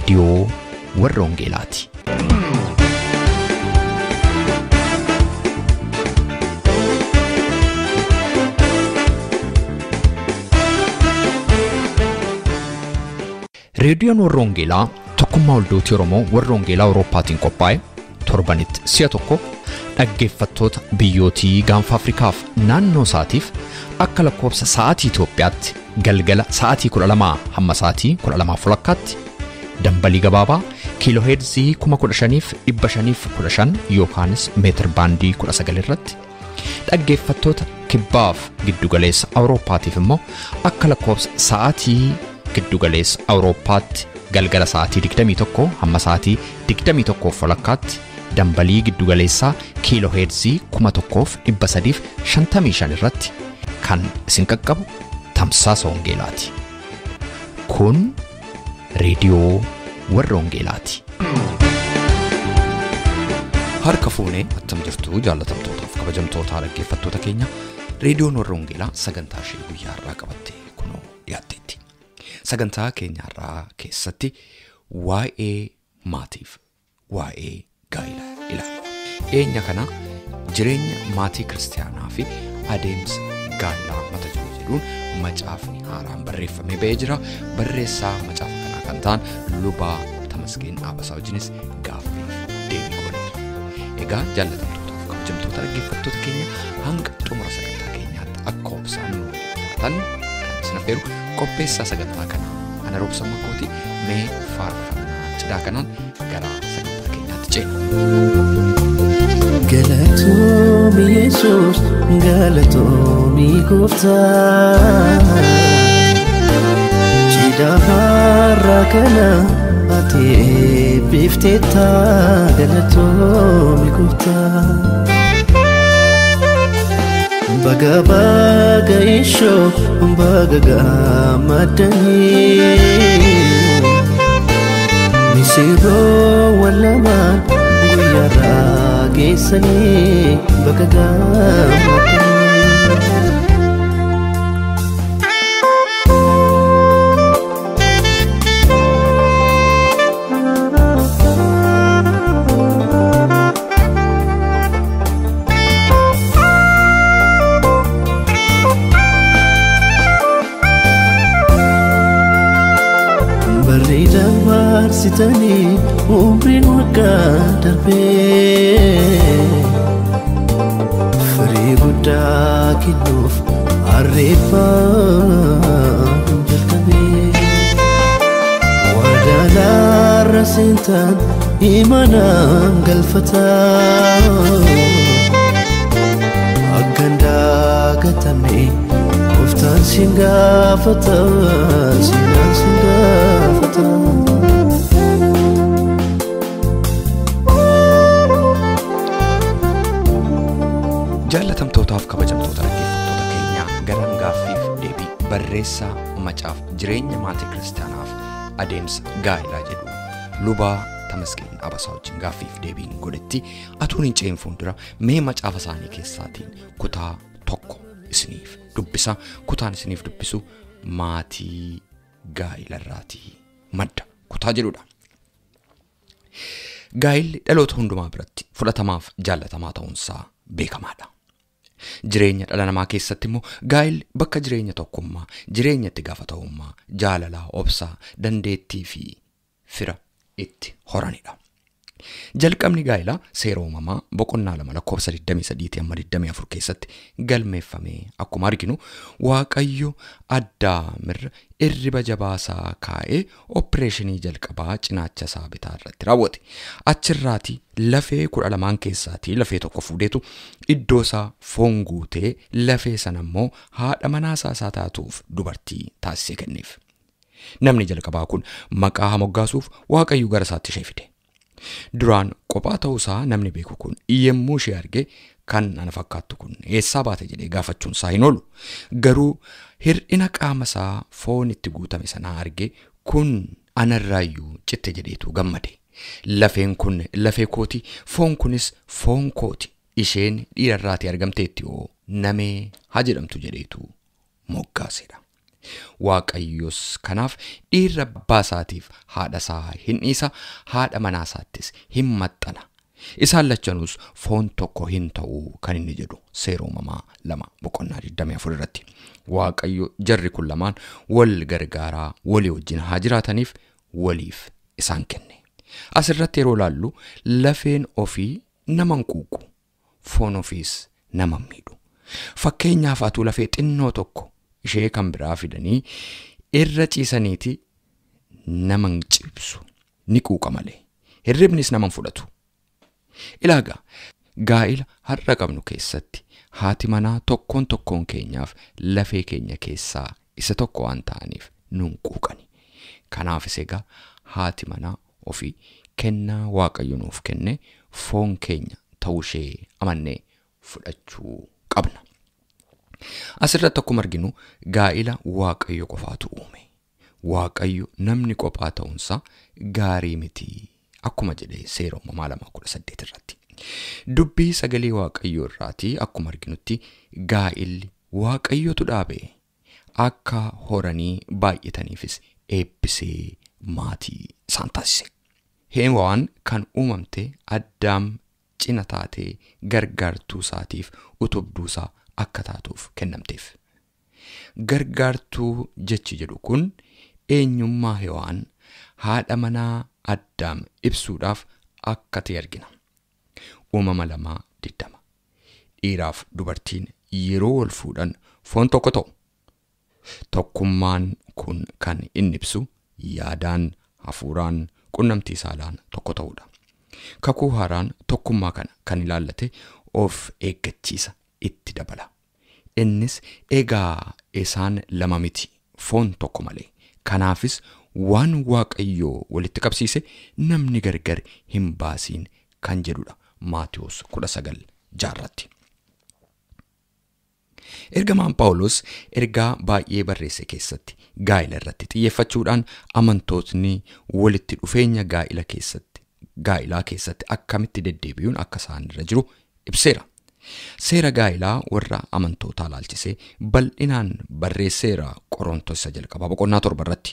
Radio warra Wangeelaati. Reediyoon warra Wangeelaa tokkummaa waldooti Oromoo warra Wangeelaa Awurooppaatiin qophaa'e torbanitti si'a tokko dhaggeeffattoota biyyootii gaanfa Afrikaaf naannoo isaatiif akka lakkoobsa sa'aatii Itoophiyaatti galgala sa'aatii 12 hamma sa'aatii 12:00tti dambalii gabaabaa kiilooheerzii 15,515 yookaanis meetir baandii 19 irratti dhaggeeffattoota kibbaaf giddugaleessa Awurooppaatiif immoo akka lakkoobsa sa'aatii giddugaleessa Awurooppaatti galgala sa'aatii 21 hamma sa'aatii 21:00tti dambalii giddugaleessaa kiilooheerzii 1,355 irratti kan isin qaqqabu Tamsaasa Wangeelaati. Kun reediyoo warra Wangeelaati. Harka fuunee attam jirtu jaalatamtootaaf kabajamtoota dhaggeeffattoota keenya reediyoon warra Wangeelaa sagantaa ishee guyyaa har'aa qabattee kunoo dhiyaatteetti. Sagantaa keenya har'aa keessatti waa'ee maatiif waa'ee gaa'ilaa ilaalla. Dhiheenya kana jireenya maatii Kristaanaa fi adeemsa gaa'ilaa mata duree jedhuun macaafni haaraan barreeffamee ba'ee jira. Barreessaa macaafa kanaa kan ta'an lubaa Tamasgeen Dhaabasaa wajjinis gaaffii deebii godheera. Egaa jaalatamtootaaf kabajamtoota dhaggeeffattoota keenya hanga xumura sagantaa keenyaatti akka obsaan nu taatan kan isin affeeru qopheessaa sagantaa kanaa ana Robsan Makooti mee faarfannaa cidhaa kanaan gara sagantaa keenyaatti ceena. Galatoomi Yesuus, galatoomi Gooftaa, cidhaa har'aa kana ati eebbifteetta. Galatoomi Gooftaa, baga baga ishoo baga gammaddanii misirroo wallamaan guyyaarraa geessanii baga gammaddanii. Sitanii umriin waggaa darbee firii guddaa kennuuf harreeffam jalqabee wadaalaarra seentaan imanaan galfataa akkan daagatamne Gooftaan sin gaafata sinaan sin gaafata. Jaalatamtootaaf kabajamtoota dhaggeeffattoota keenya gara gaaffiif deebii barreessaa macaafa jireenya maatii Kristaanaaf adeemsa gaa'ilaa jedhu lubaa Tamasgeen Dhaabasaa wajjin gaaffiif deebiin godhetti atuun hin ceenfuun dura mee macaafa isaanii keessaatiin kutaa tokko isiniif dubbisa. Kutaan isiniif dubbisu maatii gaa'ilarraatii madda kutaa jedhudha. Gaa'illi dhaloota hundumaa biratti fudhatamaaf jaallatamaa ta'uunsaa beekamaadha. Jireenya dhala namaa keessatti immoo gaa'illi bakka jireenya tokkummaa, jireenya itti gaafatamummaa, jaalalaa, obsaa, dandeettii fi fira itti horanidha. Jalqabni gaa'ilaa seera uumamaa boqonnaa 2:23-24 keessatti galmeeffamee akkuma arginu Waaqayyo Addaamirra irriba jabaasaa kaa'ee opereeshinii jalqabaa cinaacha isaa bitaa irratti raawwate. Achirraatii lafee 12 keessaatii lafee tokko fuudheetu iddoo isaa foon guutee lafee sana immoo haadha manaasaa isaa taatuuf dubartii taasisee kenneef. Namni jalqabaa kun maqaa moggaasuuf Waaqayyo gara isaatti ishee fide. Duraan qophaa ta'uusaa namni beeku kun yemmuu ishee arge kan ana fakkaattu kun eessaa baate jedhee gaafachuun isaa hin oolu. Garuu hir'ina qaama isaa foon itti guutame sanaa arge kun anarraayyuu citte jedheetu gammade. Lafeen kun lafee kooti, foon kunis foon kooti. Isheen dhiirarraatii argamteetti oo namee haa jedhamtu jedheetu moggaasedha. Waaqayyos kanaaf dhiirri abbaa isaatiif haadha isaa hin dhiisa, haadha manaa isaattis hin maxxana. Isaan lachanuus foon tokko hin ta'uu kan inni jedhu Seera uumamaa 2:24 irratti. Waaqayyo jarri kun lamaan wal gargaaraa walii wajjin haa jiraataniif woliif isaan kenne. Asirratti yeroo laallu lafeen ofii nama hin quuqu, foon ofiis nama hin miidhu. Fakkeenyaaf atuu lafee xinnoo tokko ishee kan biraa fidanii irra ciisaniiti nama hin cibsu, ni quuqa malee. Hirribnis nama hin fudhatu. Ilaagaa gaa'ila har'a qabnu keessatti haati manaa tokkoon keenyaaf lafee keenya keessaa isa tokko waan ta'aniif nu hin quuqani. Kanaafis egaa haati manaa ofii kennaa Waaqayyo nuuf kenne foon keenya ta'uu ishee amannee fudhachuu qabna. Asirratti akkuma arginu gaa'ila Waaqayyo qofaatu uume. Waaqayyo namni qophaa ta'uunsaa gaarii miti akkuma jedhee Seera uumamaa 2:18 irratti. Dubbii sagalee Waaqayyo irraatii akkuma arginutti gaa'illi Waaqayyotu dhaabe akka horanii baay'ataniifis eebbisee maatii isaan taasise. Heewaan kan uumamte Addaam cina taatee gargaartuu isaatiif utubduu isaa akka taatuuf kennamteef. Gargaartuu jechi jedhu kun eenyummaa Heewaan haadha manaa Addaam ibsuudhaaf akka ta'e argina. Uumama 2:20. Dhiiraaf dubartiin yeroo wal fuudhan foon tokko ta'u. Tokkummaan kun kan inni ibsu yaadaan, hafuuraan, qunnamtii saalaan tokko ta'uudha. Kakuu haaraan tokkummaa kana kan ilaallate of eeggachiisa itti dabala. Innis egaa isaan lama miti foon tokko malee. Kanaafis waan Waaqayyoo walitti qabsiise namni gargar hin baasiin kan jedhudha. Maatiyos 19:6. Ergamaan Phaawulos ergaa baay'ee barreesse keessatti gaa'ila irratti xiyyeeffachuudhaan amantootni walitti dhufeenya gaa'ilaa keessatti akkamitti deddeebi'uun akka isaan irra jiru ibseera. Seera gaa'ilaa warra amantootaa laalchisee bal'inaan barreesseera. Qorontos 1:7 irratti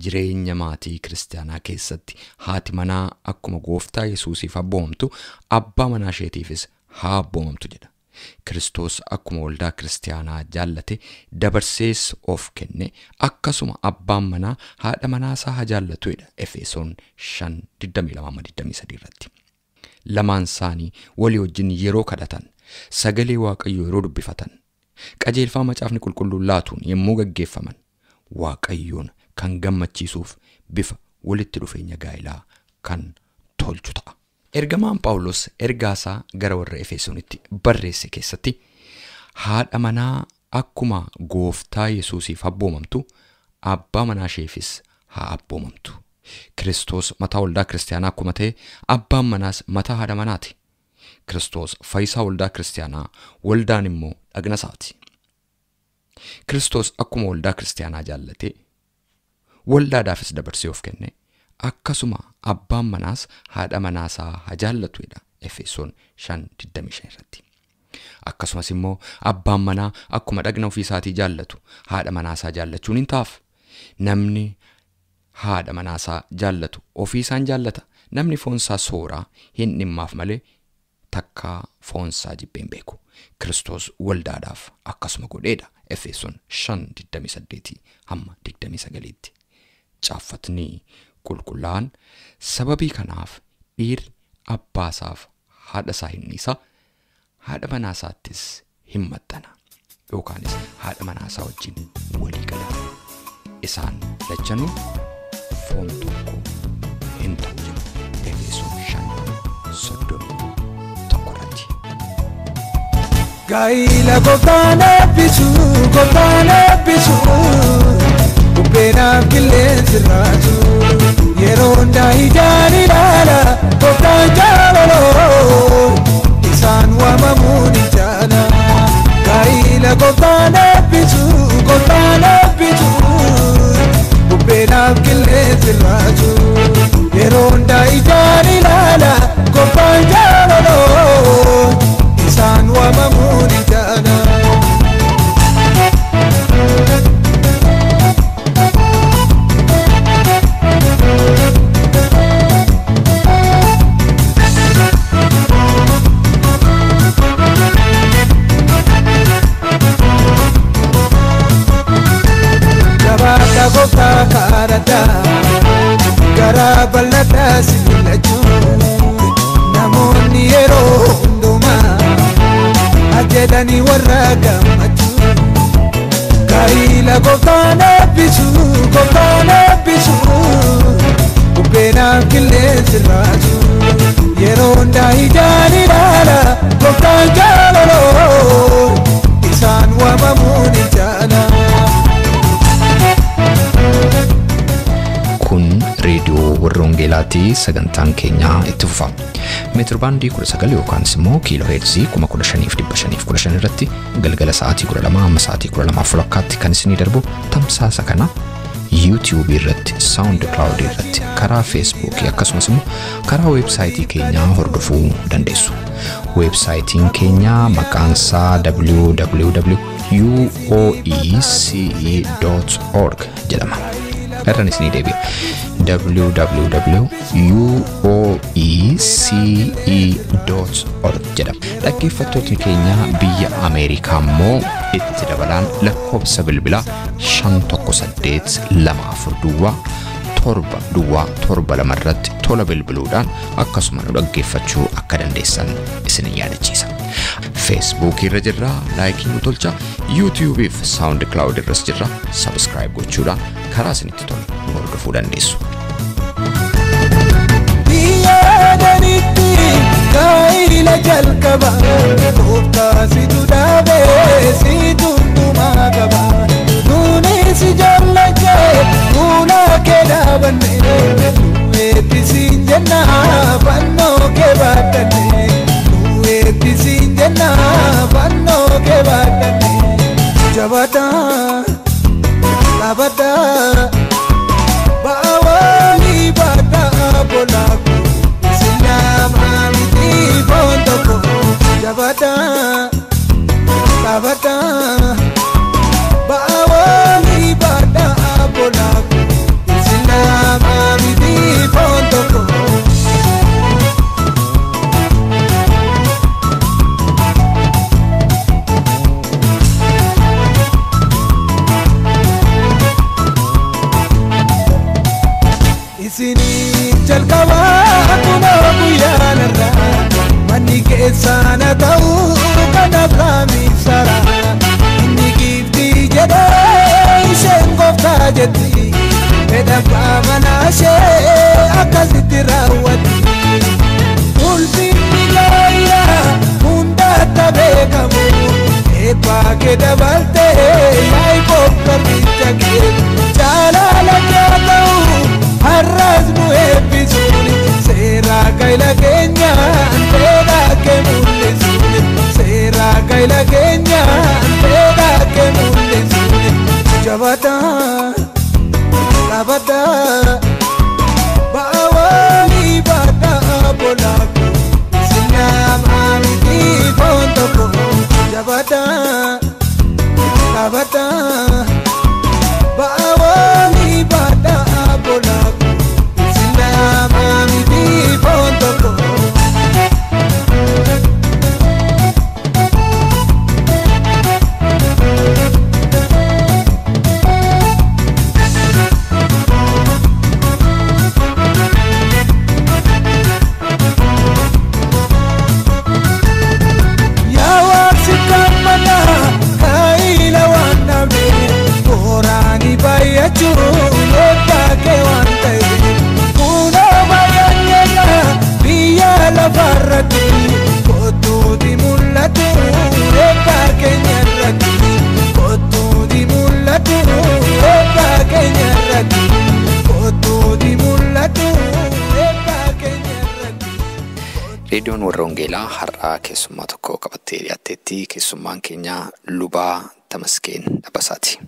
jireenya maatii Kristaanaa keessatti haati manaa akkuma Gooftaa Yesuusiif abboomamtu abbaa manaa isheetiifis haa abboomamtu jedha. Kiristoos akkuma waldaa Kiristaanaa jaallate dabarsees of kenne akkasuma abbaan manaa haadha manaa isaa haa jaallatudha. Efesoon 5:22-23 irratti. Lamaan isaanii walii wajjin yeroo kadhatan, sagalee Waaqayyoo yeroo dubbifatan, qajeelfama macaafni qulqulluun laatuun yommuu gaggeeffaman Waaqayyoon kan gammachiisuuf bifa walitti dhufeenya gaa'ilaa kan tolchu ta'a. Ergamaan Phaawulos ergaasaa gara warra Efesoonitti barreesse keessatti haadha manaa akkuma Gooftaa Yesuusiif abboomamtu abbaa manaa isheefis haa abboomamtu. Kiristoos mataa waldaa Kiristaanaa akkuma ta'e abbaan manaas mataa haadha manaati. Kiristoos fayyisaa waldaa Kiristaanaa, waldaan immoo dhagna isaati. Kiristoos akkuma waldaa Kiristaanaa jaallate waldaadhaafis dabarsee of kenne akkasuma abbaan manaas haadha manaasaa haa jaallatudha. Efesoon 5:25 irratti. Akkasumas immoo abbaan manaa akkuma dhagna ofii isaatii jaallatu haadha manaasaa jaallachuun hin taaf. Namni haadha manaasaa jaallatu ofii isaan jaallata. Namni foonsaa sooraa hin dhimmaaf malee takkaa foonsaa jibbee hin beeku. Kiristoos waldaadhaaf akkasuma godheedha. Efesoon 5:28-29. Caaffatni qulqullaa'an sababii kanaaf dhiirri abbaasaaf haadha isaa hin dhiisa, haadha manaasaattis hin maxxana yookaanis haadha manaasaa wajjin walii gala. Isaan lachanuu foon tokko hin ta'u jedhu Efesoon 5:31 irratti. Gaa'ila gooftaan eebbisu Bubbeenaaf qilleensi raatu yeroo hundaa ijaan ilaala gooftaan jaalaloo isaan waamamuun ni jaala. Gaa'ila gooftaan eebbisu Bubbeenaaf qilleensi raatu yeroo hundaa ijaan ilaala gooftaan jaalaloo isaan waamamuun ni jaala. sirraatu yeroo hundaa ijaan ilaala gooftaan jaalaloo isaan waamamuun jaala. Kun reediyoo Warra Wangeelaatii sagantaan keenyaa itti fufa. Meetir baandii 19 yookaan immoo kiiloo heerzii 15,515 irratti galgala sa'aatii 12 amma sa'aatii 12:00 kan isinii darbu tamsaasa kana YouTube irratti, SoundCloud irratti, karaa Facebook akkasumas immoo karaa websaayitii keenyaa hordofuu dandeessu. Websaayitiin keenyaa maqaan isaa www.uoece.org jedhama. Irraan isinii deebi'a. www.uoece.org jedhama. Dhaggeeffattoonni keenya biyya Ameerikaa immoo itti dabalaan lakkoofsa bilbilaa 51824 irratti tola bilbiluudhaan akkasuma nu dhaggeeffachuu akka dandeessan isin yaadachiisa. Facebook irra jirra, laayikii nu tolcha. YouTube fi SoundCloud irras jirra, subscribe gochuudhaan karaa isinitti tolu nu hordofuu dandeessu. Biyyadanitti gaa'ila jalqaba gooftaa situ dhaabee situ dhumaa qaba. Nuunis jaallachee fuula kee dhaabannee eebbisiin jennaa fannoo kee baadhannee eebbisiin jennaa fannoo kee baadhannee jabataa dhaabadhaa baawwanii baadhaa bolaaku sinaamaa miti foon tokko jabataa dhaabadhaa baawwanii baadhaa bolaaku sinaamaa miti foon tokko. Isiniin jalqabaa kunoo guyyaanarraa manni keessaana ta'uu kanaaf laamisaraa inni giiftii jedhee isheen gooftaa jetti fedhabbaa manaashee akkasitti raawwatti ulfinni gaa'ilaa hundaatti beekamu eebbaa kee dabaltee yaa'ikoof garbicha kee jaalala kee ta'uu har'as nu eebbisuun seeraa gaa'ila keenyaan fedhaa kee mul'isuun seeraa gaa'ila keenyaan fedhaa kee mul'isuun jabataa dhaabadhaa baawwanii baadhaa bolaaku sinaamaa miti foon tokko jabataa dhaabadhaa baawwanii baadhaa bolaaku sinaamaa miti foon tokko. Reediyoon Warra Wangeelaa har'aa keessummaa tokko qabattee dhiyaatteetti. Keessummaan keenya lubaa Tamasgeen Dhaabasaati.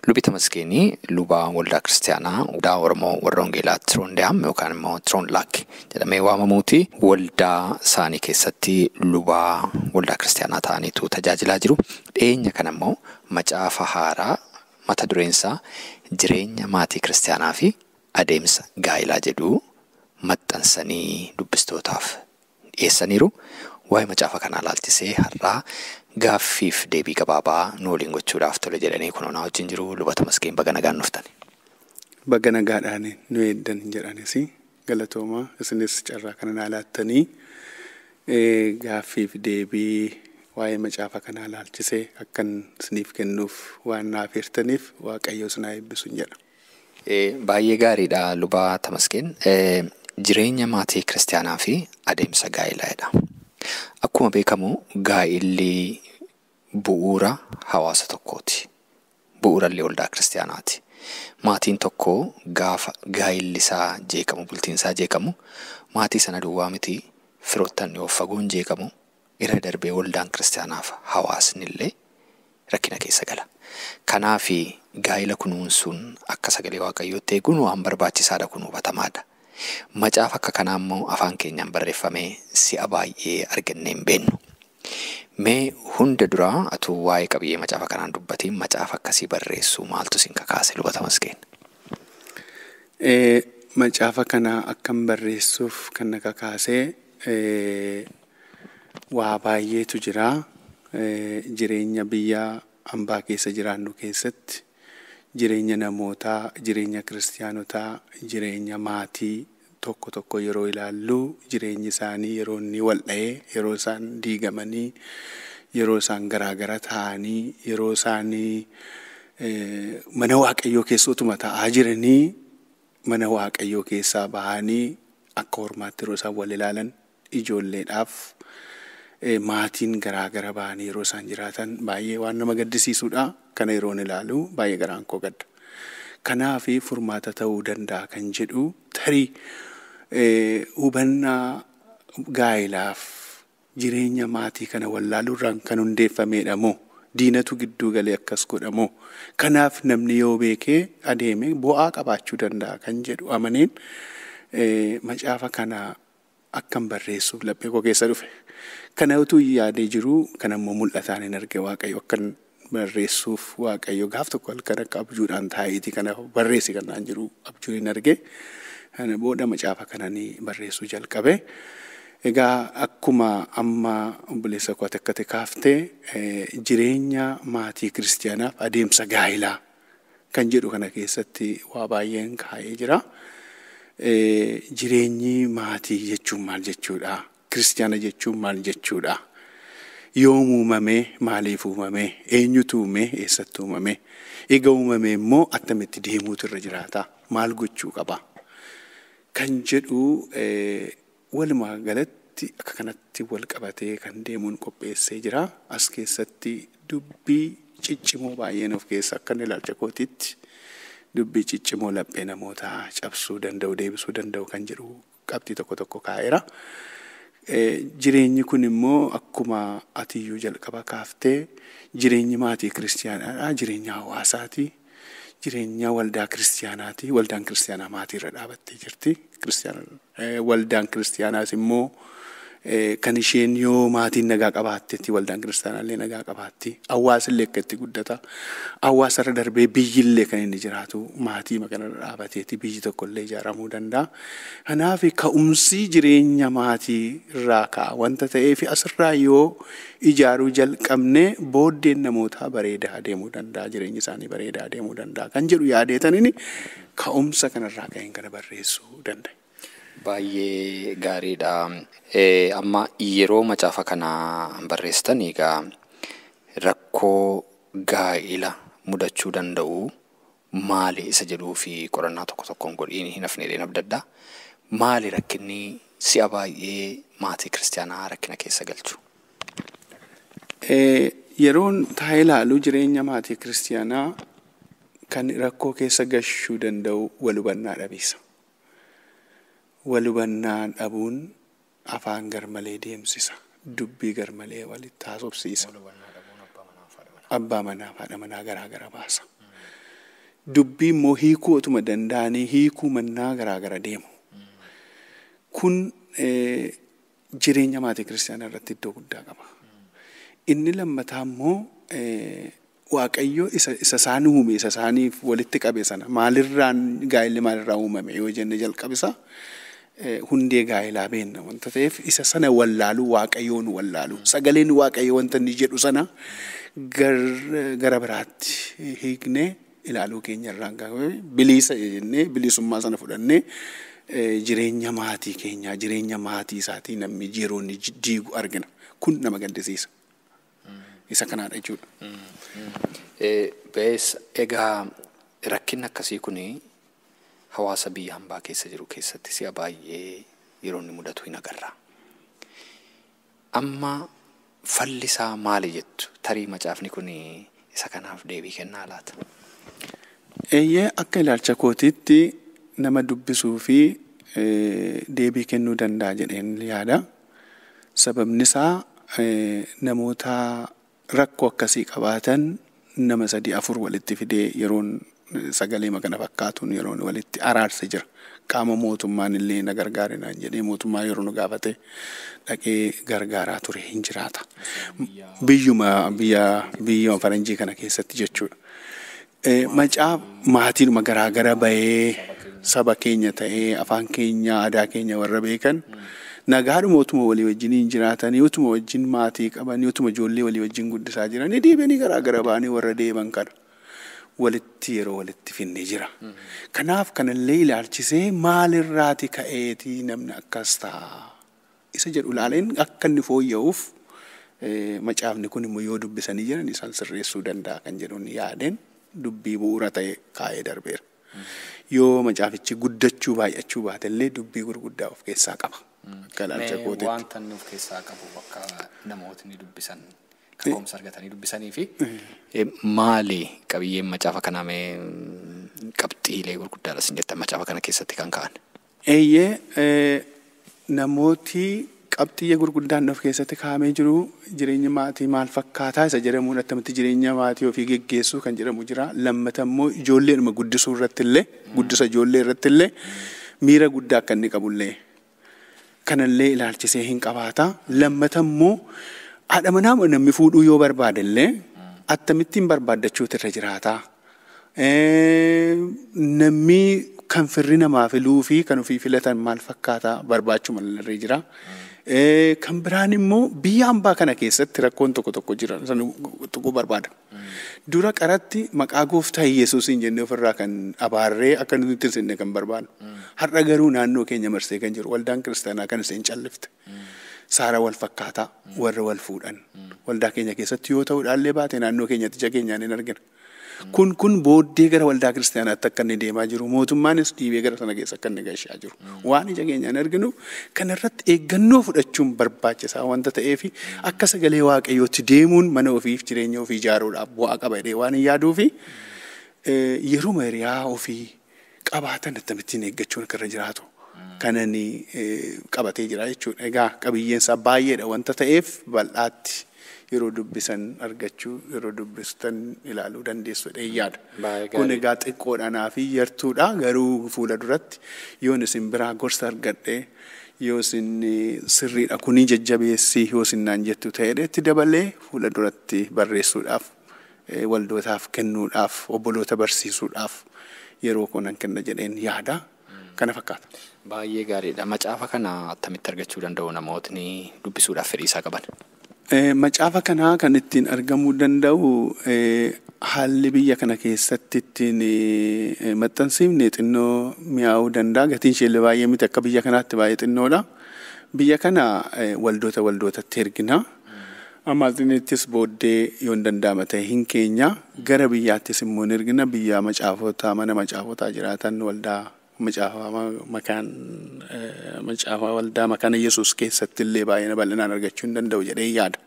Lubi Tamasgeenii lubaa waldaa Kiristaanaa waldaa Oromoo Warra Wangeelaa Tiroondaam yookaan immoo Tiroonlaak jedhamee waamamuuti. Waldaa isaanii keessatti lubaa waldaa Kiristaanaa ta'aniitu tajaajilaa jiru. Dhiheenya kana immoo macaafa haaraa mata dureensaa Jireenya Maatii Kristaanaa fi adeemsa Gaa'ilaa jedhu maxxansanii dubbistootaaf dhiyeessaniiru. Waa'ee macaafa kanaa ilaalchisee har'aa gaaffiif deebii gabaabaa nu waliin gochuudhaaf tole jedhanii kunoonaa wajjin jiru. Luba Tamasgeen baga nagaan nuftani. Baga nagaadhaan nu eeddan jedhanis galatoomaa isinis carraa kana naa laattanii gaaffiif deebii waa'ee macaafa kanaa ilaalchisee akkan isiniif kennuuf waan naaf hirtaniif Waaqayyo isin haa eebbisu jedha. Baay'ee gaariidha Luba Tamasgeen. Jireenya maatii Kiristaanaa fi adeemsa Gaa'ilaadha. Akkuma beekamu gaa'illi bu'uura hawaasa tokkooti. Bu'uurallee waldaa Kiristaanaati. Maatiin tokko gaafa gaa'illi isaa jeeqamu, bultiin isaa jeeqamu, maatii sana duwwaa miti firoottan yoo fagoon jeeqamu irra darbee waldaan Kiristaanaaf hawaasni illee rakkina keessa gala. Kanaaf gaa'ila kunuunsuun akka sagalee Waaqayyootti eeguun waan barbaachisaadha, kun hubatamaadha. Macaafa akka kanaa immoo afaan keenyaan barreeffamee si'a baay'ee argannee hin beeknu. Mee hunda duraa atuu waa'ee qabiyyee macaafa kanaan dubbatiin macaafa akkasii barreessuu maaltu sin kakaase luba Tamasgeen? Macaafa kana akkan barreessuuf kan na kakaasee waa baay'eetu jira. Jireenya biyya hambaa keessa jiraannu keessatti jireenya namootaa, jireenya kiristaanotaa, jireenya maatii tokko tokko yeroo ilaallu jireenyi isaanii yeroo inni wal'ee, yeroo isaan diigamanii, yeroo isaan garaagara ta'anii, yeroo isaanii mana Waaqayyoo keessa utuma ta'aa jiranii mana Waaqayyoo keessaa bahanii akka hormaatti yeroo isaan wal ilaalan ijoolleedhaaf maatiin garaagara bahanii yeroo isaan jiraatan baay'ee waan nama gaddisiisudha. Kana yeroon ilaalu baay'ee garaan koo gadda. Kanaaf furmaata ta'uu danda'a kan jedhu tarii hubannaa gaa'ilaaf jireenya maatii kana wallaaluurraan kan hundeeffamedha moo diinatu gidduu galee akkas godha moo kanaaf namni yoo beekee adeeme bu'aa qabaachuu danda'a kan jedhu amaneen macaafa kana akkan barreessuuf laphee koo keessa dhufe. Kana utuu yaadee jiru kan ammoo mul'ataan hin arge Waaqayyo akkan barreessuuf Waaqayyo gaaf tokko halkan akka abjuudhaan taa'eeti kana barreessi kan naan jiru abjuu hin arge. Kana booda macaafa kananii barreessuu jalqabe. Egaa akkuma amma obboleessa koo akkate kaaftee jireenya maatii Kiristaanaaf adeemsa Gaa'ilaa kan jedhu kana keessatti waa baay'een kaa'ee jira. Jireenyi maatii jechuun maal jechuudha? Kiristaana jechuun maal jechuudha? Yoom uumamee, maaliif uumamee, eenyutu uumee, eessatti uumamee, egaa uumamee immoo attamitti deemuutu irra jiraata, maal gochuu qaba kan jedhu walumaa galatti akka kanatti wal qabatee kan deemuun qopheessee jira. As keessatti dubbii ciccimoo baay'een of keessa akka ilaalcha kootiitti dubbii ciccimoo laphee namootaa cabsuu danda'u, deebisuu danda'u kan jedhu qabxii tokko tokko kaa'eera. Jireenyi kun immoo akkuma atiyyuu jalqaba kaaftee jireenyi maatii Kiristaanaadha, jireenya hawaasaati, jireenya waldaa Kiristaanaati. Waldaan Kiristaanaa maatii irra dhaabattee jirti. Waldaan Kiristaanaas immoo kan isheen yoo maatiin nagaa qabaattetti waldaan Kiristaanaallee nagaa qabaatti. Hawaasillee akka itti guddata. Hawaasarra darbee biyyillee kan inni jiraatu maatii kanarra dhaabateeti biyyi tokkollee ijaaramuu danda'a. Kanaaf ka'umsi jireenya maatii irraa ka'a wanta ta'eef asirraa yoo ijaaruu jalqabne booddeen namootaa bareedaa adeemuu danda'a, jireenyi isaanii bareedaa adeemuu danda'a kan jedhu yaadeetaniin ka'umsa kanarraa ka'een kana barreessuu danda'a. Baay'ee gaariidha. Amma yeroo macaafa kana barreessitan egaa rakkoo gaa'ila mudachuu danda'u maali isa jedhuu fi qorannaa tokko tokkoon godhiin hin hafneedhaan abdaddaa. Maali rakkinni si'a baay'ee maatii Kiristaanaa rakkina keessa galchu? Yeroon taa'ee ilaalu jireenya maatii Kiristaanaa kan rakkoo keessa gashuu danda'u wal hubannaa dhabiisa. Wal hubannaa dhabuun afaan garmalee deemsisa. Dubbii garmalee walitti haasofsiisa. Abbaa manaa fi haadha manaa garaagara baasa. Dubbii immoo hiikuu otuma danda'anii hiikuu mannaa garaagara deemu. Kun jireenya maatii Kiristaanaa irratti iddoo guddaa qaba. Inni lammataa immoo Waaqayyo isa isaan uume, isa isaaniif walitti qabe sana maalirraan gaa'illi maalirraa uumame yoo jenne jalqabisa. Hundee gaa'ilaa beenna wanta ta'eef isa sana wallaalu Waaqayyoon wallaalu sagaleen Waaqayyo wanta inni jedhu sana gara biraatti hiiknee ilaaluu keenya irraan gaafame bilisa jennee bilisummaa sana fudhannee jireenya maatii keenyaa jireenya maatii isaatii namni jiroonni diigu argina. Kun nama gaddisiisa. Isa kanaadha jechuudha. Egaa rakkinni akkasii kuni hawaasa biyya hambaa keessa jiru keessatti si'a baay'ee yeroo inni mudatu hin agarra. Amma fallisaa maali jettu? Tarii macaafni kun isa kanaaf deebii kennaa laata? Eeyyee akka ilaalcha kootiitti nama dubbisuu fi deebii kennuu danda'a jedheen yaada. Sababni isaa namoota rakkoo akkasii qabaatan nama 3-4 walitti fidee yeroon sagalee kana fakkaatuun yeroon walitti araarse jira. Qaama mootummaan illee na gargaarinaan jedhee mootummaa yeroo nu gaafate dhaqee gargaaraa ture hin jiraata. Biyya faranjii kana keessatti jechuudha. Macaafa maatiidhuma garaagara bahee saba keenya ta'ee afaan keenya aadaa keenya warra beekan nagaadhuma utuma walii wajjin hin jiraatanii utuma wajjin maatii qabanii utuma ijoollee walii wajjin guddisaa jiranii deebi'anii garaagara bahanii warra deeman kana walitti yeroo walitti finnee jira. Kanaaf kanallee ilaalchisee maalirraati ka'eetii namni akkas ta'a isa jedhu ilaaleen akka inni fooyya'uuf macaafni kun immoo yoo dubbisanii jiran isaan sirreessuu danda'a kan jedhuun yaadeen dubbii bu'uura ta'e kaa'ee darbeera. Yoo macaafichi guddachuu baay'achuu baatellee dubbii gurguddaa of keessaa qaba. Akka ilaalcha kootiitti. Wanta inni of keessaa qabu bakka namootni dubbisan kaka'umsa argatanii dubbisanii fi maali qabiyyeen macaafa kanaa qabxiilee gurguddaadha isin jettan macaafa kana keessatti kan ka'an? Eeyyee namooti qabxiyya gurguddaan of keessatti kaa'amee jiru jireenya maatii maal fakkaataa isa jedhamuun attamitti jireenya maatii ofii geggeessuu kan jedhamu jira. Lammata immoo ijoolleedhuma guddisuu irratti illee guddisa ijoollee irratti illee miira guddaa akka inni qabullee kanallee ilaalchisee hin qabaata. Lammata immoo haadha manaa namni fuudhuu yoo barbaade illee akkamittiin barbaaddachuutu irra jiraata. Namni kan firri namaa filuu fi kan ofii filatan maal fakkaata barbaachuu malallee jira. Kan biraan immoo biyya hambaa kana keessatti rakkoon tokko jira tokko barbaada. Dura qaratti maqaa gooftaa Yesuusiin jennee ofirraa kan abaarree akka nuti tirsinne kan barbaadu. Har'a garuu naannoo keenya marsee kan jiru waldaan kiristaanaa kan isheen callifte. Saara wal fakkaataa warra wal fuudhan waldaa keenya keessatti yoo ta'u dhaallee baate naannoo keenyatti ija keenyaan hin argina. Kun booddee gara waldaa kiristaanaatti akka inni deemaa jiru mootummaanis dhiibee gara sana keessa akka inni gashaa jiru waan ija keenyaan arginu kanarratti eeggannoo fudhachuun barbaachisaa wanta ta'eef akka sagalee waaqayyootti deemuun mana ofiif jireenya ofii ijaaruudhaaf bu'aa qaba jedhee waan hin yaaduu fi yeroo hiriyaa ofii qabaatan akkamittiin eeggachuun akka irra jiraatu kanani qabatee jira jechuudha. Egaa qabiyyeensaa baay'eedha wanta ta'eef bal'aatti yeroo dubbisan argachuu yeroo dubbistan ilaaluu dandeessuudha yaada. Kun egaa xiqqoodhaa fi yartuudha garuu fuula duratti yoon isin biraa gorsa argadhe yoo isin sirriidha kunii jajjabeessi yoo isin naan jettu ta'edha itti dabalee fuula duratti barreessuudhaaf waldootaaf kennuudhaaf obboloota barsiisuudhaaf yeroo konan kenna jedheen yaada kana fakkaata. Baay'ee gaariidha. Macaafa kana attamitti argachuu danda'u namootni dubbisuudhaaf fedhii isaa qaban? Macaafa kanaa kan ittiin argamuu danda'u haalli biyya kana keessatti ittiin maxxansiifne xinnoo mi'aawuu danda'a. Gatiin ishee baay'ee miti akka biyya kanaatti baay'ee xinnoodha. Biyya kana waldootatti ergina. Amaazinittis booddee yoo hin danda'ama ta'e hin keenya. Gara biyyaattis immoo hin ergina. Biyya macaafotaa mana macaafotaa jiraatan waldaa macaafa waldaa makaana Yesuus keessatti illee baay'ina bal'inaan argachuu hin danda'u jedhee yaada.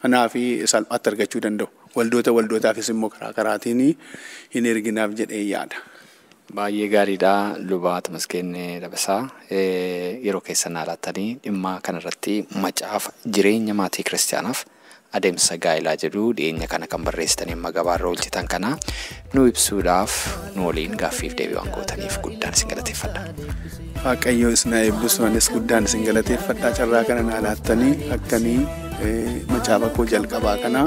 Kanaaf salphaatti argachuu danda'u. Waldootaafis immoo karaa karaatiin hin erginaaf jedhee yaada. Baay'ee gaariidha. Lubaa Tamasgeen Dhaabasaa yeroo keessan laattanii dhimma kanarratti macaafa jireenya maatii kiristaanaaf adeemsa gaa'ilaa jedhu dhiheenya kana kan barreessitanii magabaarra oolchitan kana nu ibsuudhaaf nu woliin gaaffiif deebii waan gootaniif guddaan isin galateeffadha. Waaqayyo isin eebbisu anis guddaan isin galateeffadha. Carraa kana naa laattanii akkanii macaafa koo jalqabaa kana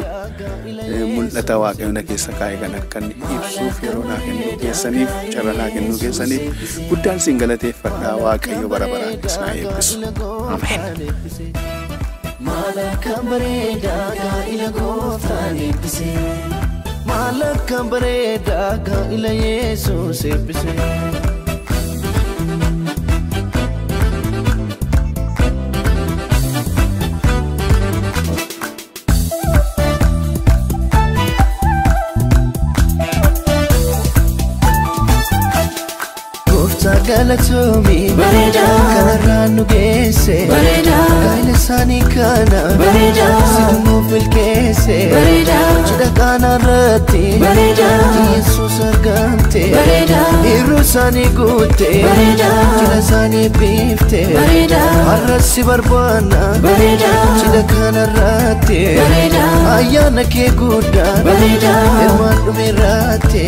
mul'ata waaqayyoon keessa kaa'e kan akka inni ibsuuf yeroo naa kennuu keessaniif carraa naa kennuu keessaniif guddaan isin galateeffadha. Waaqayyo bara baraan isin eebbisu. Ameen. Malaka bareda gaa'ila gooftaan eebbise. Malaka bareda gaa'ila Yesuus eebbise. galatoomi kanarraan nu geesse gaa'ila isaanii kana sidunuuf milkeesse cidha qaanaarratti Yesuus argamte hirruu isaanii guutte cidha isaanii biifte har'as si barbaanna cidha kanarratti ayyaana kee guddaan hirmaan dhumeerratti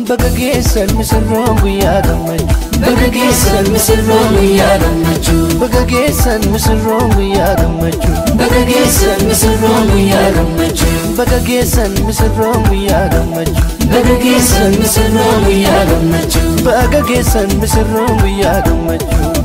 Baga geessan misirroon guyyaa gammachuu Baga geessan misirroon guyyaa gammachuu Baga geessan misirroon guyyaa gammachuu Baga geessan misirroon guyyaa gammachuu Baga geessan misirroon guyyaa gammachuu Baga geessan misirroon guyyaa gammachuu Baga geessan misirroon guyyaa gammachuu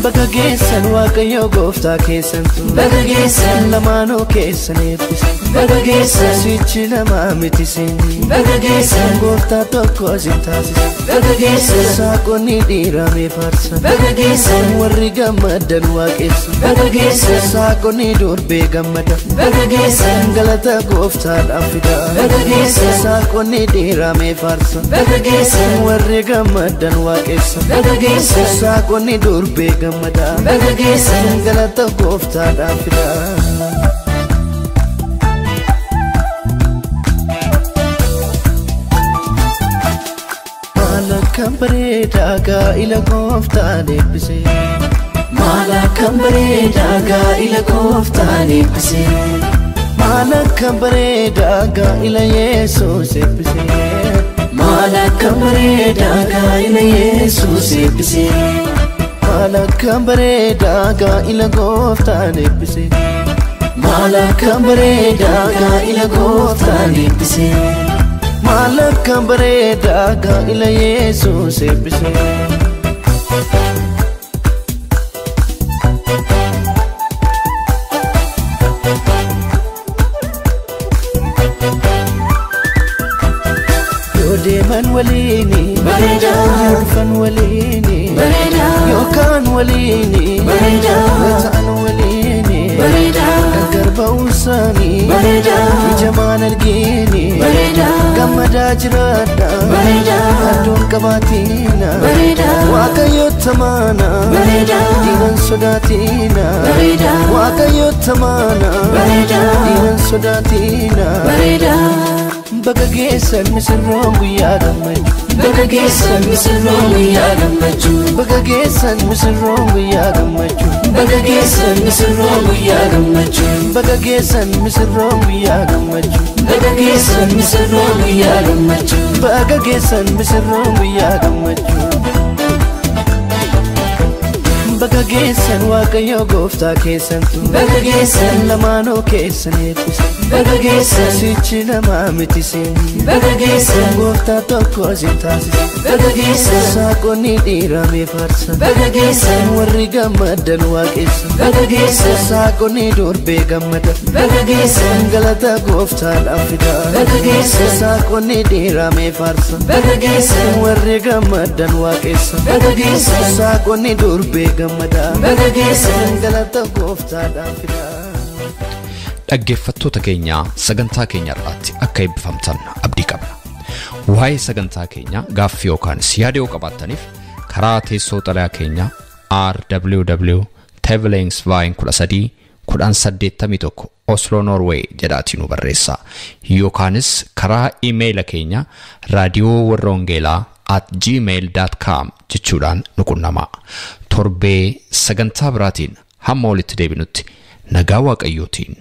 Baga geessan Waaqayyo gooftaa keessantu Baga geessan lamaanuu keessan eebbise Baga geessan sichi lamaa miti seeni Baga geessan gooftaa tokko isin taasise Baga geessan saaqonni dhiiramee faarsan Baga geessan warri gammadan waaqessu Baga geessan saaqonni durbee gammadan Baga geessan galata gooftaadhaaf fida Baga geessan saaqonni dhiiramee faarsan Baga geessan warri gammadan waaqessu Baga geessan saaqonni durbee gammadan Baga geessan galata gooftaadhaaf fida Maal akkam bareedaa gaa'ila gooftaan eebbise Maal akkam bareedaa gaa'ila gooftaan eebbise Maal akkam bareedaa gaa'ila Yesuus eebbise Maal akkam bareedaa gaa'ila Yesuus eebbise Maal akkam bareedaa gaa'ila gooftaan eebbise Maal akkam bareedaa gaa'ila gooftaan eebbise Maal akkam bareedaa gaa'ila Yesuus eebbise Yoo deeman waliini yoo dhufan waliini yookaan waliini yoo ta'an waliini gargar ba'uu isaanii ijamaan argini gammadaa jiraadha addoon qabaatiina Waaqayyo tamaana diinan sodaatiina Waaqayyo tamaana diinan sodaatiina Baga geessan misirroon guyyaa gammachuu Baga geessan misirroon guyyaa gammachuu Baga geessan misirroon guyyaa gammachuu Baga geessan misirroon guyyaa gammachuu Baga geessan misirroon guyyaa gammachuu Baga geessan misirroon guyyaa gammachuu Baga geessan misirroon guyyaa gammachuu Baga geessan Waaqayyo gooftaa keessantu Baga geessan lamaanuu keessan eebbise Baga geessan sichi lamaa miti seeni Baga geessan gooftaa tokko isin taasise Baga geessan saaqonni dhiiramee faarsan Baga geessan warri gammadan waaqessan Baga geessan saaqonni durbee gammadan Baga geessan galata gooftaadhaaf fida Baga geessan saaqonni dhiiramee faarsan Baga geessan warri gammadan waaqessan Baga geessan saaqonni durbee gammadan Baga geessan galata gooftaadhaaf fida Dhaggeeffattoota keenya sagantaa keenya irratti akka eebbifamtan abdii qabna. Waa'ee sagantaa keenya gaaffii yookaan yaada yoo qabaattaniif karaa teessoo xalayaa keenya rww@tevelensvine13 Oslo Norway jedhaatiin nu barreessaa yookaanis karaa iimeeyila keenya raadiyoowarrawangeelaa@gmail.com jechuudhaan nu qunnamaa. Torbee sagantaa biraatiin hamma walitti deebinutti nagaa Waaqayyootiin